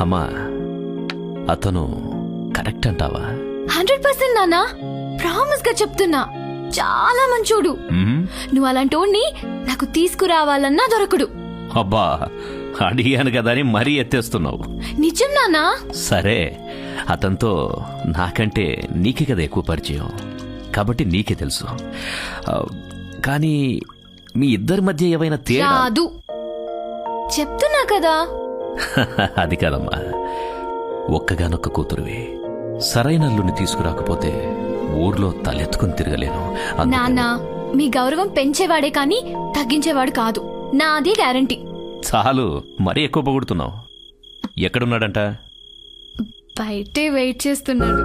అమ్మా అతను కరెక్ట్ అంటావా? 100% నాన్నా, ప్రామిస్ గా చెప్తున్నా. చాలా మంచోడు. నువ్వు అలాంటోడిని నాకు తీసుకురావాలన్నా దొరకడు. అబ్బా, అడిగాను కదా అని మరీ ఎత్తేస్తున్నావు. నిజం నాన్నా. సరే, అతనితో నాకంటే నీకే కదా ఎక్కువ పరిచయం, కాబట్టి నీకే తెలుసు. కానీ మీ ఇద్దరి మధ్య ఏవైనా తేడా? కాదు, చెప్తున్నా కదా. అది కాదమ్మా, ఒక్కగానొక్క కూతురువి. సరైన అల్లుని తీసుకురాకపోతే ఊర్లో తలెత్తుకుని తిరగలేను. నాన్న, మీ గౌరవం పెంచేవాడే కాని తగ్గించేవాడు కాదు, నాది గ్యారంటీ. చాలు, మరీ ఎక్కువ పొగుడుతున్నావు. ఎక్కడున్నాడంట? బయటే వెయిట్ చేస్తున్నాడు.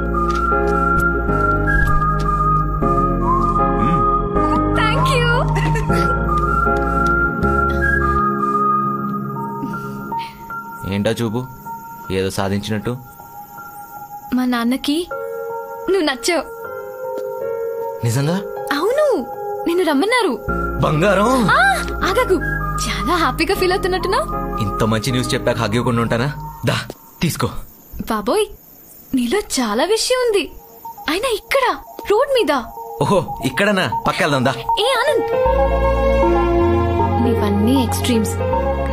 Thank you. ఏంటా చూపు, ఏదో సాధించినట్టు? మా నాన్నకి నువ్వు నచ్చావు. నిజంగా? అవును, నిన్ను రమ్మన్నారు. బంగారం. ఆగకు, చాలా హ్యాపీగా ఫీల్ అవుతున్నట్టున్నావు. ఇంత మంచి న్యూస్ చెప్పాక హగ్గివ్వకుండా ఉంటానా? దా తీసుకో. బాబోయ్, నీలో చాలా విషయం ఉంది. అయినా ఇక్కడ రోడ్ మీద. ఓహో, ఇక్కడనా? పక్కెళ్దా. ఏ ఆనంద్, నీవన్నీ ఎక్స్ట్రీమ్స్.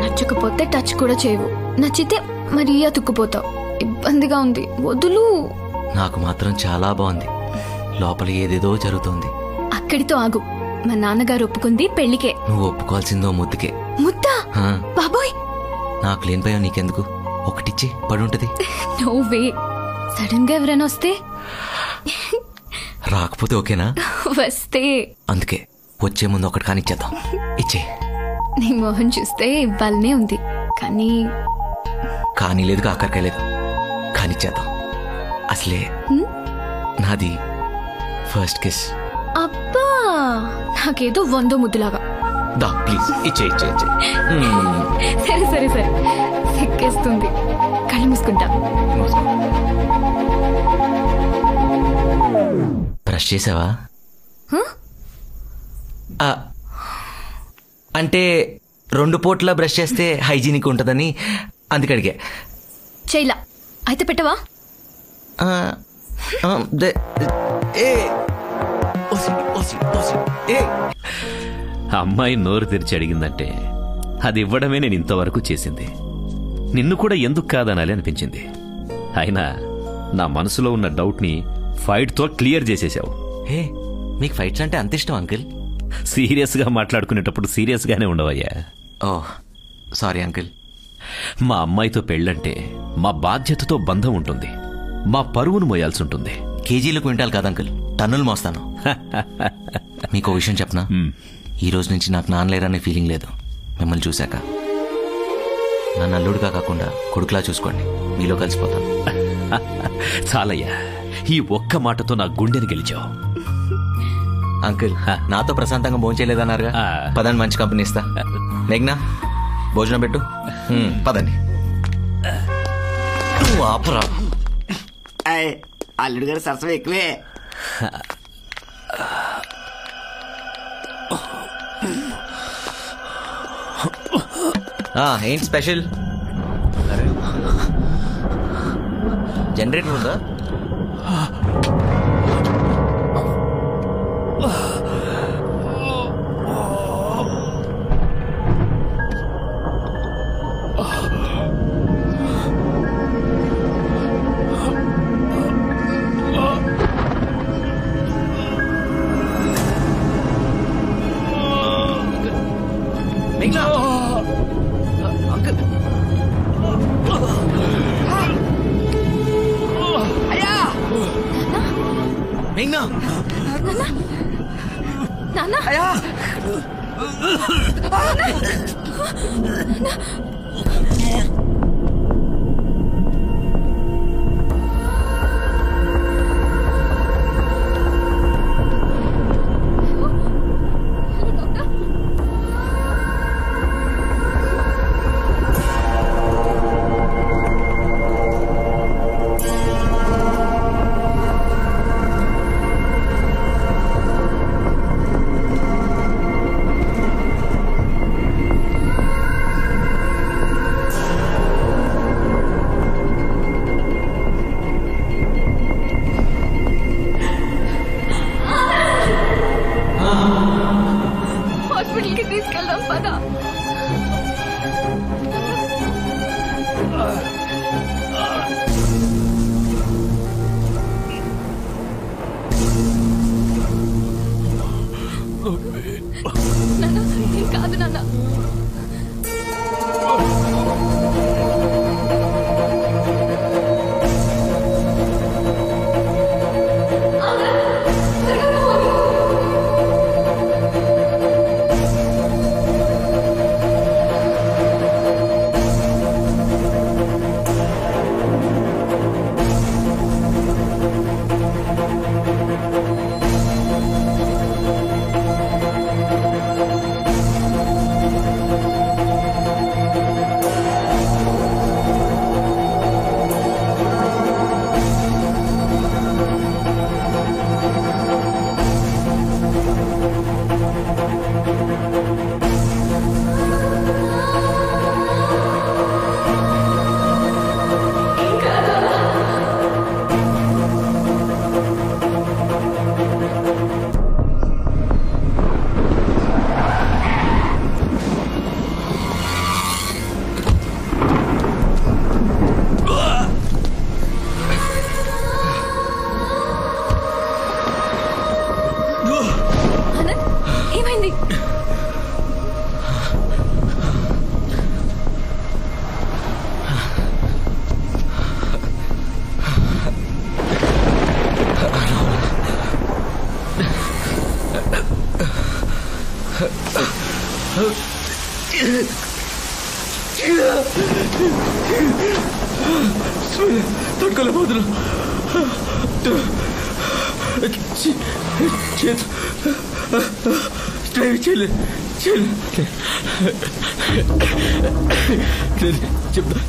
నచ్చకపోతే టచ్ కూడా చేయవు, నచ్చితే మరీ అతుక్కుపోతావు. ఇబ్బందిగా ఉంది, వదులు. నాకు మాత్రం చాలా బాగుంది. లోపల ఏదేదో జరుగుతోంది. అక్కడితో ఆగు. మా నాన్నగారు ఒప్పుకుంది పెళ్లికే. నువ్వు ఒప్పుకోవాల్సిందో ముద్దుకే. ముద్దా? బాబోయ్, నాకు లేని భయం నీకెందుకు? ఒకటిచ్చి పడుంటది. No way. సడన్ గా ఎవరైనా వస్తే? రాకపోతే ఓకేనా? వస్తే. అందుకే వచ్చే ముందు ఒకటి కానిచ్చేద్దాం. ఇచ్చే. నీ మొహం చూస్తే ఇవ్వాలనే ఉంది, కానీ లేదు, కాకరకాయ లేదు. కానిచ్చేద్దాం. అసలే నాది ఫస్ట్ కిస్. అబ్బా, నాకేదో 100 ముద్దులాగా. దా ప్లీజ్, ఇచ్చే. సరే సరే సరే, సిక్కేస్తుంది. కళ్ళు మూసుకుంటా. బ్రష్ చేసావా? అంటే 2 పూట్ల బ్రష్ చేస్తే హైజీనిక్ ఉంటుందని అందుకడిగా. చేయలా అయితే పెట్టవా? అమ్మాయి నోరు తెరిచి అడిగిందంటే అది ఇవ్వడమే నేను ఇంతవరకు చేసింది. నిన్ను కూడా ఎందుకు కాదనాలి అనిపించింది. అయినా నా మనసులో ఉన్న డౌట్ ని ఫైట్ తో క్లియర్ చేసేసావు. మీకు ఫైట్స్ అంటే అంత ఇష్టం అంకిల్? సీరియస్ గా మాట్లాడుకునేటప్పుడు సీరియస్ గానే ఉండవయ్యా. Oh sorry uncle. మా అమ్మాయితో పెళ్ళంటే మా బాధ్యతతో బంధం ఉంటుంది, మా పరువును మోయాల్సి ఉంటుంది. కేజీలు క్వింటాల్ కాదు అంకిల్, టన్నులు మోస్తాను. మీకు విషయం చెప్పనా? ఈ రోజు నుంచి నాకు నాన్నలేరనే ఫీలింగ్ లేదు. మిమ్మల్ని చూశాక నన్ను అల్లుడుగా కాకుండా కొడుకులా చూసుకోండి, మీలో కలిసిపోతాను. చాలయ్యా, ఈ ఒక్క మాటతో నా గుండెని గెలిచావు. అంకిల్, నాతో ప్రశాంతంగా భోంచేయలేదన్నారుగా, పదండి మంచి కంపెనీ ఇస్తా. మేఘ్నా, భోజనం పెట్టు. పదండి. ఆపరా, అల్లుడు గారు సరసం ఎక్కువే. ఏంటి స్పెషల్? జనరేటర్ ఉందా? హాస్పిటల్కి తీసుకెళ్దాం పదా. నాన్న ఏం కాదు నాన్న. ఏమైంది? తట్టుకోలేకపోతున్నా. డ్రైవ్ చేయలేదు చెప్తా.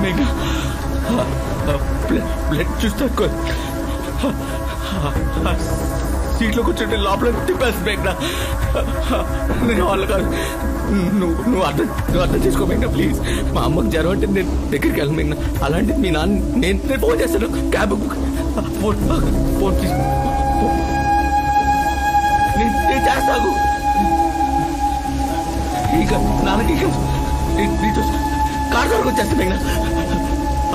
మేఘా బ్లడ్ చూస్తా సీట్లో కూర్చుంటే లోపల తిప్పేసి మేఘనా. నేను వాళ్ళు కాదు. నువ్వు అర్థం చేసుకో మేఘనా ప్లీజ్. మా అమ్మకి జ్వరం అంటే నేను దగ్గరికి వెళ్ళను మేఘనా. అలాంటిది మీ నాన్న నేను ఫోన్ చేస్తాను. క్యాబ్ ఫోన్ ప్లీజ్ నేను చేస్తాను. ఇంకా నాన్నకి ఇంకా కార్ వరకు వచ్చేస్తా మేఘనా.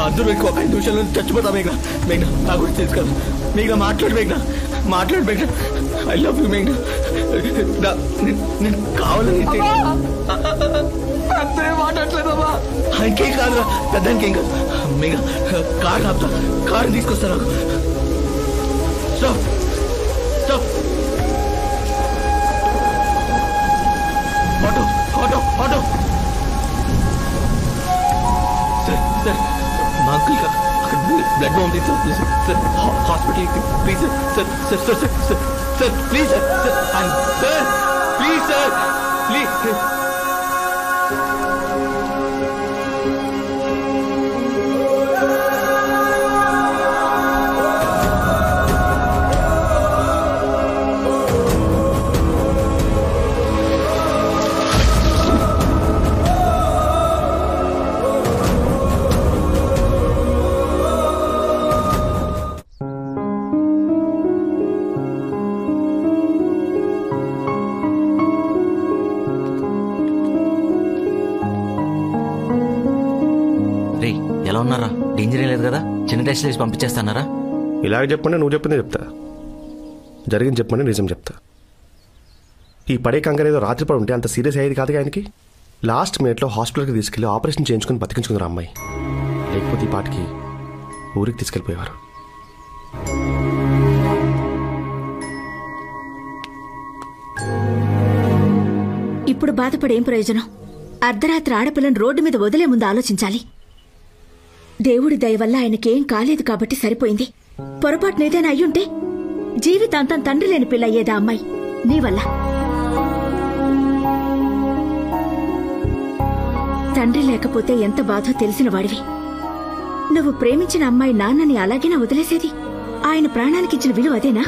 అందరూ ఎక్కువ 5 నిమిషాల్లో చచ్చిపోతా మేఘనా. మేఘనా నా గురించి తెలుసు కదా మేఘనా. మాట్లాడు మేఘనా. ఐ లవ్ యూ మేఘనా. నేను కావాలని మాట్లాడలేదమ్మా. ఇంకేం కాదురా పెద్దానికి ఏం కాదు. మేఘనా కార్ ఆపుతా. కారు తీసుకొస్తా. నాకు stop stop. Auto auto auto. Sir sir మా అంకుల్ అక్కడ బ్లడ్ పంపించారు సార్. హాస్పిటల్కి please sir. Sir sir sir sir sir please sir. Sir please sir please. ఎలా ఉన్నారా? డేంజర్ ఏం లేదు కదా? చిన్న టెస్ట్ చేసి పంపించేస్తానారా? ఇలాగ చెప్పండి. నువ్వు చెప్పిందే చెప్తా. జరిగింది చెప్పండి నిజం చెప్తా. ఈ పడే కంగారు ఏదో రాత్రి పడి ఉంటే అంత సీరియస్ అయ్యేది కాదు. ఆయనకి లాస్ట్ మినిట్లో హాస్పిటల్కి తీసుకెళ్లి ఆపరేషన్ చేయించుకుని బతికించుకుందరు అమ్మాయి. లేకపోతే ఈ పాటికి ఊరికి తీసుకెళ్ళిపోయేవారు. ఇప్పుడు బాధపడేం ప్రయోజనం? అర్ధరాత్రి ఆడపిల్లని రోడ్డు మీద వదిలే ముందు ఆలోచించాలి. దేవుడి దయ వల్ల ఆయనకేం కాలేదు కాబట్టి సరిపోయింది. పొరపాటున ఏదైనా అయ్యుంటే జీవితాంతం తండ్రి లేని పిల్ల అయ్యేదా అమ్మాయి నీ వల్ల. తండ్రి లేకపోతే ఎంత బాధో తెలిసిన వాడివి. నువ్వు ప్రేమించిన అమ్మాయి నాన్నని అలాగేనా వదిలేసేది? ఆయన ప్రాణానికిచ్చిన విలువ అదేనా?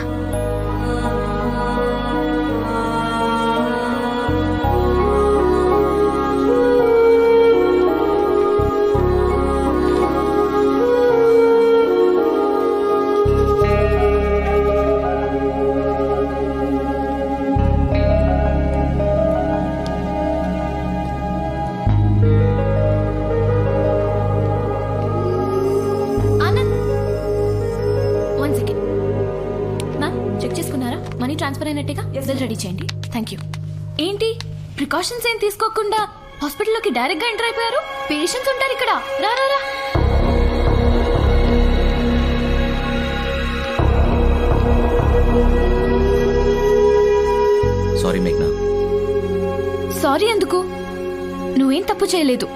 మనీ ట్రాన్స్ఫర్ అయినట్టుగా బిల్ రెడీ చేయండి. Thank you. ఏంటి ప్రికాషన్స్ ఏం తీసుకోకుండా హాస్పిటల్లోకి డైరెక్ట్ గా ఎంటర్ అయిపోయారు? పేషెంట్స్ ఉంటారు ఇక్కడ. రా రా రా. సారీ మేఘ్నా. సారీ ఎందుకు? నువ్వేం తప్పు చేయలేదు.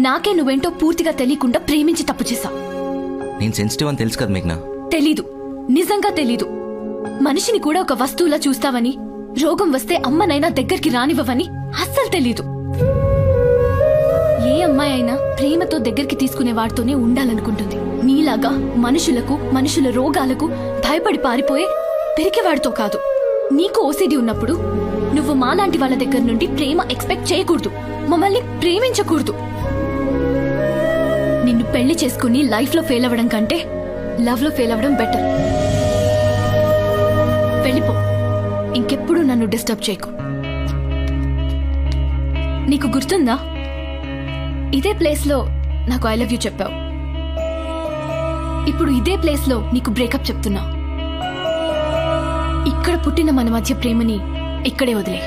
నాకే నువ్వేంటో పూర్తిగా తెలియకుండా ప్రేమించి తప్పు చేశా. నేను సెన్సిటివ్ అని తెలుసు కదా మేఘ్నా. తెలీదు, నిజంగా తెలీదు. మనిషిని కూడా ఒక వస్తువులా చూస్తావని, రోగం వస్తే అమ్మనైనా దగ్గరికి రానివ్వవని అస్సలు తెలీదు. ఏ అమ్మాయి అయినా ప్రేమతో దగ్గరికి తీసుకునే వాడితోనే ఉండాలనుకుంటుంది. నీలాగా మనుషుల రోగాలకు భయపడి పారిపోయే పెరికేవాడితో కాదు. నీకు ఓసిడి ఉన్నప్పుడు నువ్వు మాలాంటి వాళ్ళ దగ్గర నుండి ప్రేమ ఎక్స్పెక్ట్ చేయకూడదు. మమ్మల్ని ప్రేమించకూడదు. నిన్ను పెళ్లి చేసుకుని లైఫ్ లో ఫెయిల్ అవ్వడం కంటే లవ్ లో ఫెయిల్ అవ్వడం బెటర్. వెళ్ళిపో. ఇంకెప్పుడు నన్ను డిస్టర్బ్ చేయకు. నీకు గుర్తుందా, ఇదే ప్లేస్ లో నాకు ఐ లవ్ యూ చెప్పావు. ఇప్పుడు ఇదే ప్లేస్ లో నీకు బ్రేకప్ చెప్తున్నా. ఇక్కడ పుట్టిన మన మధ్య ప్రేమని ఇక్కడే వదిలే.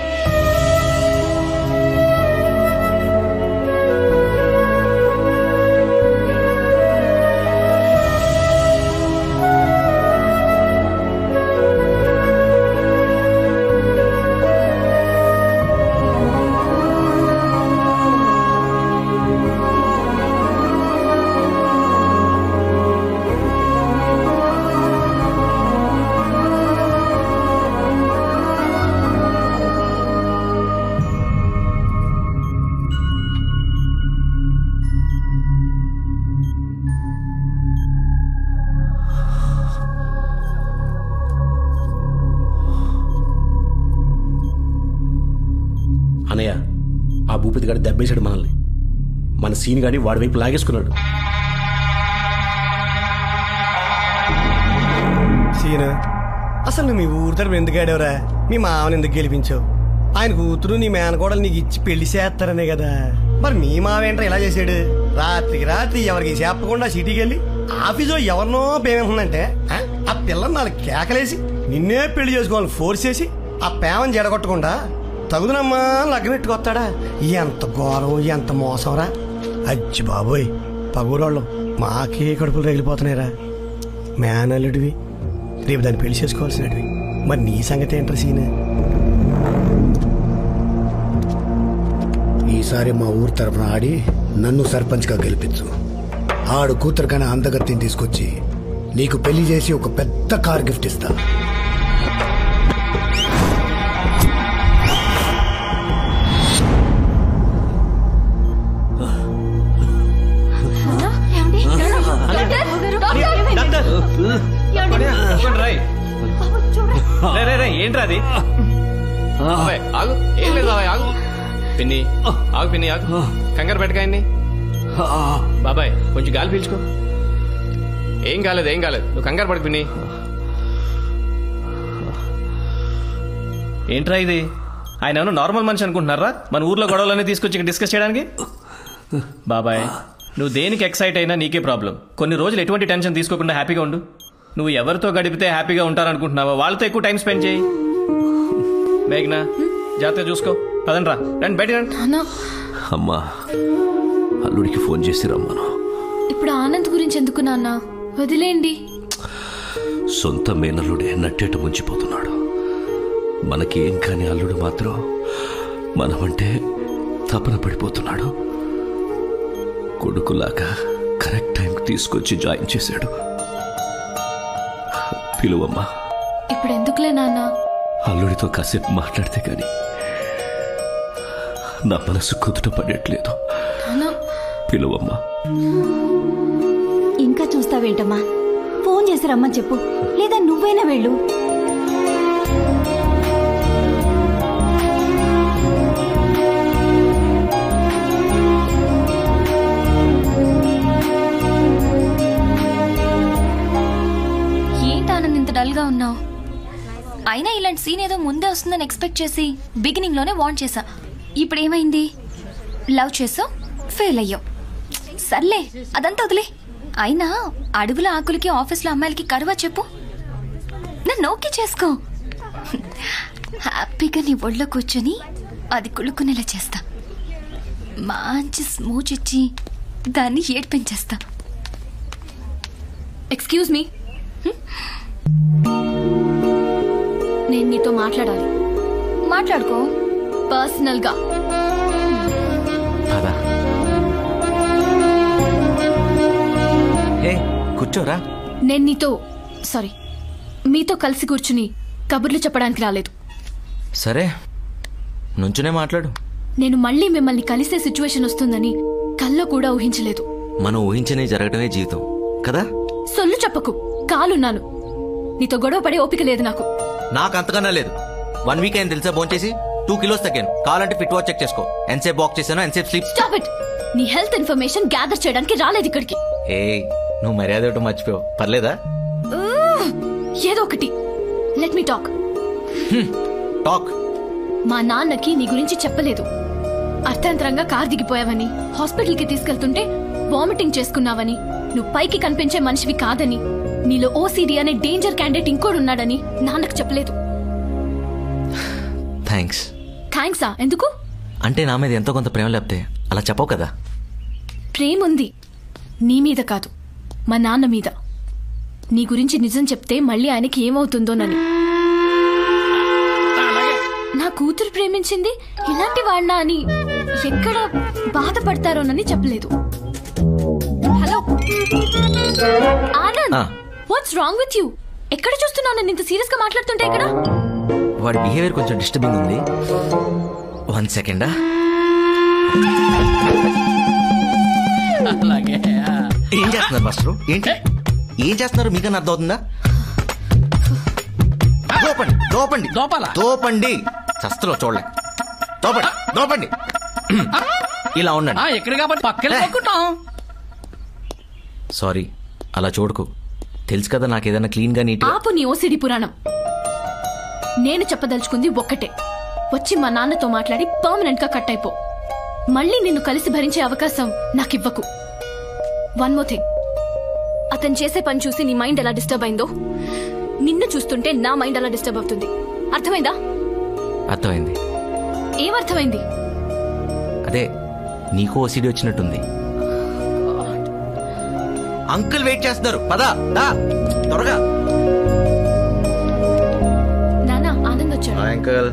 అన్నయ్య, ఆ భూపతి గారు దెబ్బేశాడు మనల్ని. మన సీన్ గాని వాడి వైపు లాగేసుకున్నాడు. సీన్, అసలు నువ్వు మీ ఊరి తరపు ఎందుకు ఆడేవరా? మీ మామని ఎందుకు గెలిపించావు? ఆయన కూతురు నీ మేనకోడలు నీకు ఇచ్చి పెళ్లి చేస్తారనే కదా. మరి మీ మామ ఏంట్రా ఇలా చేశాడు? రాత్రికి రాత్రి ఎవరికి చెప్పకుండా సిటీకి వెళ్ళి ఆఫీసులో ఎవరినో పేమెంటుందంటే ఆ పిల్లని నాలుగు కేకలేసి నిన్నే పెళ్లి చేసుకోవాలని ఫోర్స్ చేసి ఆ పేమని జడగొట్టకుండా తగుదనమ్మా లగ్గనెట్టుకొస్తాడా? ఎంత ఘోరం, ఎంత మోసంరా. అచ్చి బాబోయ్, పగూరోళ్ళం మాకే కడుపులు రగిలిపోతున్నాయిరా. మేనల్లుడివి, రేపు దాన్ని పెళ్లి చేసుకోవాల్సినవి. మరి నీ సంగతి ఏంట్రా సీన్? ఈసారి మా ఊరు తరఫున ఆడి నన్ను సర్పంచ్గా గెలిపించు. ఆడు కూతురు కన్నా అందగత్తిని తీసుకొచ్చి నీకు పెళ్లి చేసి ఒక పెద్ద కార్ గిఫ్ట్ ఇస్తా. ఏంట్రా అది? ఆగు, ఏం లేదు బాబాయ్, ఆగు. పిన్ని ఆగు, పిన్ని ఆగు, కంగారు పెట్టకాయన్ని. బాబాయ్ కొంచెం గాలి పీల్చుకో. ఏం కాలేదు, నువ్వు కంగారు పడకు పిన్ని. ఏంట్రా ఇది? ఆయన ఏమన్నా నార్మల్ మనిషి అనుకుంటున్నారా? మన ఊర్లో గొడవలన్నీ తీసుకొచ్చి డిస్కస్ చేయడానికి? బాబాయ్ నువ్వు దేనికి ఎక్సైట్ అయినా నీకే ప్రాబ్లం. కొన్ని రోజులు ఎటువంటి టెన్షన్ తీసుకోకుండా హ్యాపీగా ఉండు. నువ్వు ఎవరితో గడిపితే హ్యాపీగా ఉంటారనుకుంటున్నావో వాళ్ళతో ఎక్కువ టైం స్పెండ్ చేయి. మేఘ్నా, జాగ్రత్తగా చూసుకో. పదండ్రా, రండి బయట రండి. అమ్మా, అల్లుడికి ఫోన్ చేసి రమ్మను. ఇప్పుడు ఆనంద్ గురించి ఎందుకు నాన్న? వదిలేండి. సొంత మేనల్లుడే నట్టేట ముంచిపోతున్నాడు. మనకేం కాని అల్లుడు మాత్రం మనమంటే తపన పడిపోతున్నాడు. కొడుకులాగా కరెక్ట్ టైంకి తీసుకొచ్చి జాయిన్ చేశాడు. పిలువమ్మా. ఇప్పుడు ఎందుకులే నాన్న? అల్లుడితో కాసేపు మాట్లాడితే గాని నా మనసు కుదుట పడట్లేదు. పిలువమ్మా. ఇంకా చూస్తావేంటమ్మా? ఫోన్ చేసి రమ్మని చెప్పు, లేదా నువ్వైనా వెళ్ళు. ఏంటి ఇంత డల్ గా ఉన్నావు? అయినా ఇలాంటి సీన్ ఏదో ముందే వస్తుందని ఎక్స్పెక్ట్ చేసి బిగినింగ్ లోనే వార్న్ చేశా. ఇప్పుడు ఏమైంది? లవ్ చేసావు, ఫెయిల్ అయ్యావు. సర్లే, అదంతా వదిలే. అయినా అడవుల ఆకులకి ఆఫీస్లో అమ్మాయిలకి కరువా చెప్పు. నన్ను ఓకే చేసుకో. హ్యాపీగా నీ ఒళ్ళో కూర్చొని అది కుళ్ళుకునేలా చేస్తా. మంచి స్మూచ్ ఇచ్చి దాన్ని ఏడ్పించేస్తా. ఎక్స్క్యూజ్ మీ, నేను నీతో మాట్లాడాలి. మాట్లాడుకో పర్సనల్గా. కూర్చోరా. నేను మీతో కలిసి కూర్చుని కబుర్లు చెప్పడానికి రాలేదు. సరే, నుంచునే మాట్లాడు. నేను మళ్ళీ మిమ్మల్ని కలిసే సిచ్యువేషన్ వస్తుందని కల్లో కూడా ఊహించలేదు. మనం ఊహించనే జరగటమే జీవితం కదా. సొల్లు చెప్పకు, కాలున్నాను. నీతో గొడవ పడే ఓపిక లేదు నాకు. నాకు అంతకన్నా లేదు. 1 వీక్ అయింది తెలుసా భోంచేసి. 2 kilos తగ్గాను. కావాలంటే ఫిట్ వాచ్ చెక్ చేసుకో. ఎంతసేపు వాక్ చేశాను, ఎంతసేపు స్లీప్. Stop it. నీ హెల్త్ ఇన్ఫర్మేషన్ గ్యాదర్ చేయడానికి రాలేదు ఇక్కడికి. నువ్వు మర్యాద ఒకటి మర్చిపోయావు. పర్లేదా? ఏదో ఒకటి. Let me talk. మా నాన్నకి నీ గురించి చెప్పలేదు. అర్థాంతరంగా కార్ దిగిపోయావని, హాస్పిటల్కి తీసుకెళ్తుంటే వామిటింగ్ చేసుకున్నావని, నువ్వు పైకి కనిపించే మనిషివి కాదని, నీలో ఓసిడి అనే డేంజర్ క్యాండిడేట్ ఇంకోడున్నాడని నాన్నకు చెప్పలేదు. థ్యాంక్సా? ఎందుకు? అంటే నా మీద ఎంతో కొంత ప్రేమ లేకపోతే అలా చెప్పవు కదా. ప్రేముంది, నీ మీద కాదు, మా నాన్న మీద. నీ గురించి నిజం చెప్తే మళ్ళీ ఆయనకి ఏమవుతుందోనని. నా కూతురు ప్రేమించింది ఇలాంటి వాడినా అని ఎక్కడ బాధపడతారోనని చెప్పలేదు. Hello Anand, what's wrong with you? ఎక్కడ చూస్తున్నావు నన్ను ఇంత సీరియస్ గా మాట్లాడుతుంటే? ఇక్కడ వాడి బిహేవియర్ కొంచెం డిస్టర్బింగ్ ఉంది. 1 సెకండ్. ఏం చేస్తున్నారు మాస్టర్? ఏంటి ఏం చేస్తున్నారు? మీకన్నా అర్థం అవుతుందా? దోపండి. శస్త్రం చూడలే. దోపండి. ఇలా ఉండండి. ఎక్కడ కాబట్టి పక్కన. సారీ, అలా చూడకు. తెలుసు కదా నాకు ఏదైనా క్లీన్ గా నీట్. ఆపు నీ ఓసిడి పురాణం. నేను చెప్పదలుచుకుంది ఒక్కటే. వచ్చి మా నాన్నతో మాట్లాడి పర్మనెంట్ గా కట్ అయిపో. మళ్ళీ నిన్ను కలిసి భరించే అవకాశం నాకివ్వకు. 1 more thing. అతను చేసే పని చూసి నీ మైండ్ ఎలా డిస్టర్బ్ అయిందో, నిన్ను చూస్తుంటే నా మైండ్ అలా డిస్టర్బ్ అవుతుంది. అర్థమైందా? అర్థమైంది. ఏమర్థమైంది? అదే నీకు ఓసిడి వచ్చినట్టుంది. అంకుల్ వెయిట్ చేస్తున్నారు. పదా త్వరగా. నానా, ఆనంద్ వచ్చాడు. అంకుల్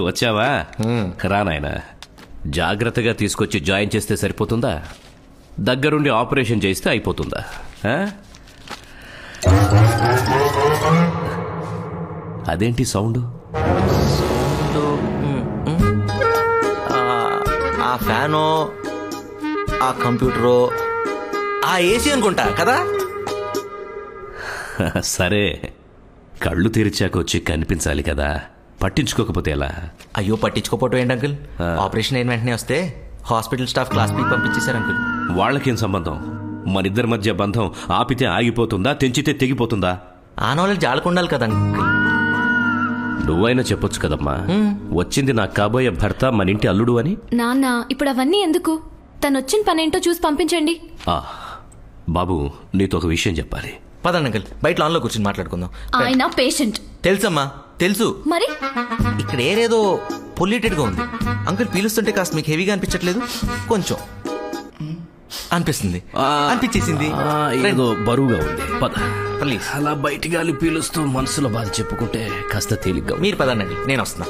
వచ్చావా? రా నాయనా. జాగ్రత్తగా తీసుకొచ్చి జాయిన్ చేస్తే సరిపోతుందా? దగ్గరుండి ఆపరేషన్ చేస్తే అయిపోతుందా? అదేంటి సౌండ్? ఆ ఫ్యాను, ఆ కంప్యూటరు, ఆ ఏసీ అనుకుంటా కదా. సరే, కళ్ళు తెరిచాక వచ్చి కనిపించాలి కదా, పట్టించుకోకపోతే ఎలా? అయ్యో, పట్టించుకోపోవటం ఏంటి అంకుల్? ఆపరేషన్ అయిన వెంటనే వస్తే హాస్పిటల్ స్టాఫ్ క్లాస్ పీకి పంపించేశారు అంకుల్. వాళ్ళకేం సంబంధం? మనిద్దరి మధ్య బంధం ఆపితే ఆగిపోతుందా, తెంచితే తెగిపోతుందా? ఆనవాళ్ళకి జాలకుండాలి కదా అంకుల్. నువ్వైనా చెప్పొచ్చు కదమ్మా, వచ్చింది నాకు కాబోయే భర్త, మన ఇంటి అల్లుడు అని. నాన్న, ఇప్పుడు అవన్నీ ఎందుకు? తను వచ్చిన పనేంటో చూసి పంపించండి. బాబు, నీతో ఒక విషయం చెప్పాలి. పదండి అంకుల్, బయట లాన్ లో కూర్చొని మాట్లాడుకుందాం. ఆయన పేషెంట్. తెలుసమ్మా, తెలుసు. మరి ఇక్కడ ఏరేదో పొల్యూటెడ్ గా ఉంది. అంకుల్ పీలుస్తుంటే కాస్త మీకు హెవీగా అనిపించట్లేదు? కొంచెం అనిపించేసింది. ఏదో బరువుగా ఉంది. పద ప్లీజ్. అలా బయట గాలి పీలుస్తూ మనసులో బాధ చెప్పుకుంటే కాస్త తేలిగ్గా. మీరు పదండి, నేను వస్తున్నా.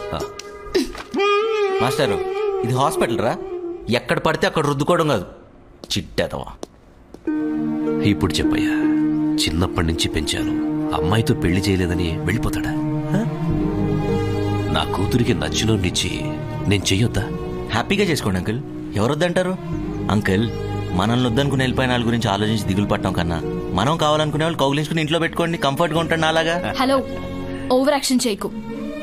మాస్టారు, ఇది హాస్పిటల్ రా. ఎక్కడ పడితే అక్కడ రుద్దుకోవడం కాదు. చిట్టేదవా. ఇప్పుడు చెప్పయ్యా, చిన్నప్పటి నుంచి పెంచాను, అమ్మాయితో పెళ్లి చేయలేదని వెళ్ళిపోతాడా? నా కూతురికి నచ్చినోడినిచ్చి నేను చెయ్యొద్దా? హ్యాపీగా చేసుకోండి అంకుల్. ఎవరొద్దంటారు? అంకుల్, మనల్ని వద్దనుకుని వెళ్ళిపోయిన వాళ్ళ గురించి ఆలోచించి దిగులు పట్టడం కన్నా మనం కావాలనుకునే వాళ్ళు కౌగిలించుకుని ఇంట్లో పెట్టుకోండి, కంఫర్ట్ గా ఉంటాను అలాగా. హలో, ఓవర్ యాక్షన్ చేయకు.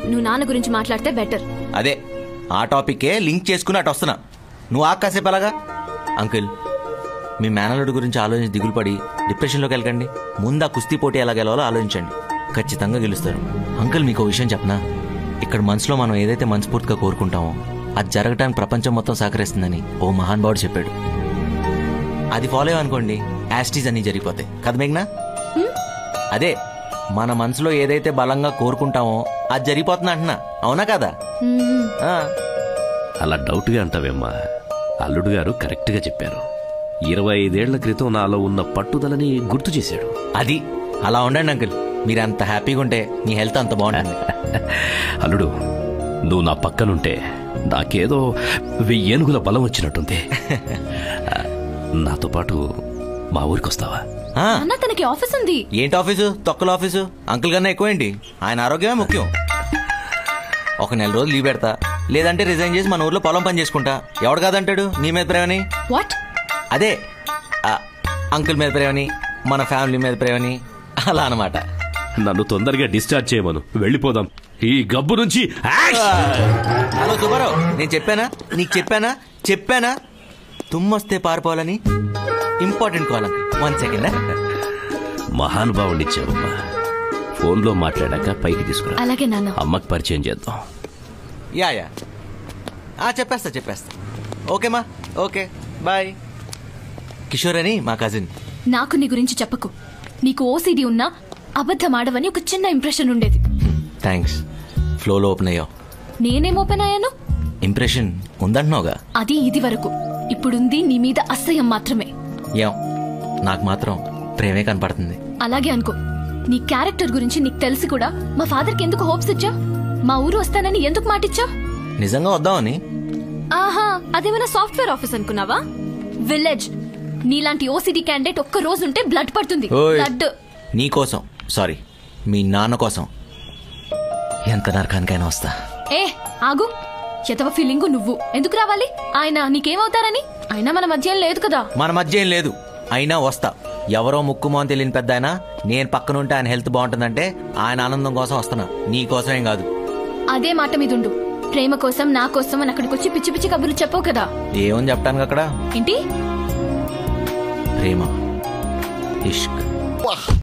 నువ్వు నాన్న గురించి మాట్లాడితే బెటర్. అదే ఆ టాపిక్కే లింక్ చేసుకుని అటు వస్తున్నా. నువ్వు కాసేపు అలాగా. అంకుల్, మీ మేనల్లుడి గురించి ఆలోచించి దిగులు పడి డిప్రెషన్లోకి వెళ్ళకండి. ముందు ఆ కుస్తీ పోటీ ఎలా గెలవాలో ఆలోచించండి. ఖచ్చితంగా గెలుస్తారు. అంకుల్, మీకు విషయం చెప్పనా? ఇక్కడ మనసులో మనం ఏదైతే మనస్ఫూర్తిగా కోరుకుంటామో అది జరగడానికి ప్రపంచం మొత్తం సహకరిస్తుందని ఓ మహానుభావుడు చెప్పాడు. అది ఫాలో అయ్యనుకోండి, యాస్టీస్ అన్ని జరిగిపోతాయి కదా మేఘ్నా? అదే మన మనసులో ఏదైతే బలంగా కోరుకుంటామో అది జరిగిపోతుంది అంటున్నా, అవునా కదా? ఆ. అలా డౌట్గా అంటావేమ్మా? అల్లుడు గారు కరెక్ట్గా చెప్పారు. 25 ఏళ్ల క్రితం నాలో ఉన్న పట్టుదలని గుర్తు చేశాడు. అది అలా ఉండండి అంకుల్. మీరు అంత హ్యాపీగా ఉంటే మీ హెల్త్ అంత బాగుంటుంది. అల్లుడు, నువ్వు నా పక్కనుంటే నాకేదో 1000 ఏనుగుల బలం వచ్చినట్టుంది. నాతో పాటు మా ఊరికి వస్తావా? అన్న తనకి ఆఫీస్ ఉంది. ఏంటి ఆఫీసు? తొక్కల ఆఫీసు. అంకుల్ కన్నా ఎక్కువేంటి? ఆయన ఆరోగ్యమే ముఖ్యం. ఒక 1 నెల రోజులు లీవ్ పెడతా, లేదంటే రిజైన్ చేసి మన ఊర్లో పొలం పని చేసుకుంటా. ఎవడు కాదంటాడు? నీ మీద ప్రేమని. వాట్? అదే అంకుల్ మీద ప్రేమని, మన ఫ్యామిలీ మీద ప్రేమని, అలా అనమాట. నన్ను తొందరగా డిశ్చార్జ్ చేయమను, వెళ్ళిపోదాం ఈ గబ్బు నుంచి. హలో సుబ్బారావు, నేను చెప్పానా? నీకు చెప్పానా తుమ్మొస్తే పారిపోవాలని? Important call uncle, 1 second. మహానుభావుడిచ్చావమ్మా. ఫోన్లో మాట్లాడాక పైకి తీసుకురా. అలాగే నాన్న. అమ్మకి పరిచయం చేద్దాం. యా చెప్పేస్తా. ఓకేమా, ఓకే బాయ్. కిషోర్ అని మా కజిన్. నాకు నీ గురించి చెప్పకు. నీకు ఓసిడి ఉన్నా అబద్ధమాడవని ఒక చిన్న ఇంప్రెషన్ ఉండేది. థ్యాంక్స్. ఫ్లోలో ఓపెన్ అయ్యావు. నేనేం ఓపెన్ అయ్యాను? ఇంప్రెషన్ ఉందంటున్నావుగా. అది ఇది వరకు. ఇప్పుడుంది నీ మీద అసహ్యం మాత్రమే. ఏం, నాకు మాత్రం ప్రేమే కనపడుతుంది. అలాగే అనుకో. నీ క్యారెక్టర్ గురించి నీకు తెలిసి కూడా మా ఫాదర్కి ఎందుకు హోప్స్ ఇచ్చా? మా ఊరు వస్తానని ఎందుకు మాటిచ్చా? నిజంగా వద్దామని. ఆహా, అదేమైనా సాఫ్ట్వేర్ ఆఫీస్ అనుకున్నావా? విలేజ్. నీలాంటి ఓసిడి క్యాండిడేట్ ఒక్క రోజు ఉంటే బ్లడ్ పడుతుంది. బ్లడ్. నీ కోసం, సారీ మీ నాన్న కోసం ఎంత నరకానికైనా వస్తా. ఏ ఆగు. ఎతవ ఫీలింగ్ నువ్వు ఎందుకు రావాలి? ఆయన నీకేమవుతారని? అయినా మన మధ్య ఏం లేదు కదా. మన మధ్య ఏం లేదు, అయినా వస్తా. ఎవరో ముక్కుమో అని తెలియని పెద్ద ఆయన నేను పక్కనుంటే ఆయన హెల్త్ బాగుంటుందంటే ఆయన ఆనందం కోసం వస్తున్నా, నీ కోసమేం కాదు. అదే మాట మీద ఉండు. ప్రేమ కోసం నా కోసం అని అక్కడికి వచ్చి పిచ్చి పిచ్చి కబుర్లు చెప్పవు కదా. ఏమని చెప్పడానికి అక్కడ? ఏంటి? ప్రేమ, ఇష్క్.